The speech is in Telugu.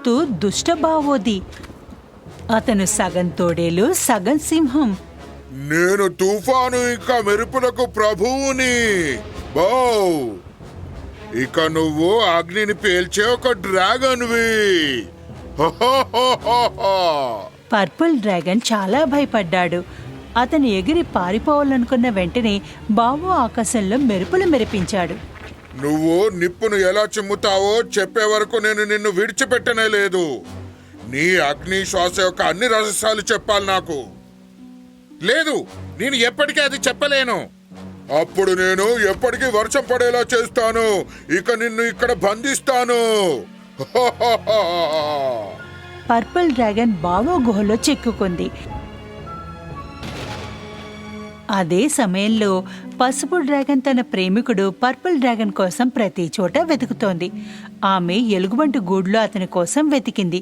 దుష్టబావోది. అతను సగం తోడేలు, సగం సింహం. నేను తుఫాను ఇంకా మెరుపులకు ప్రభువుని. బౌ! ఇక నువ్వు అగ్నిని పేల్చే ఒక డ్రాగన్వి. పర్పుల్ డ్రాగన్ చాలా భయపడ్డాడు. అతను ఎగిరి పారిపోవాలనుకున్న వెంటనే బావో ఆకాశంలో మెరుపులు మెరిపించాడు. నువ్వు నిప్పును ఎలా చిమ్ముతావో చెప్పే వరకు నేను నిన్ను విడిచిపెట్టనే లేదు. నీ అగ్ని శ్వాస యొక్క అన్ని రహస్యాలు చెప్పాలి నాకు. లేదు, నేను ఎప్పటికీ అది చెప్పలేను. అప్పుడు నేను ఎప్పటికీ వర్షం పడేలా చేస్తాను. ఇక నిన్ను ఇక్కడ బంధిస్తాను. పర్పుల్ డ్రాగన్ బావో గుహలో చిక్కుకుంది. అదే సమయంలో పసుపు డ్రాగన్ తన ప్రేమికుడు పర్పుల్ డ్రాగన్ కోసం ప్రతి చోట వెతుకుతోంది. ఆమె ఎలుగుబంటి గూడులో అతని కోసం వెతికింది.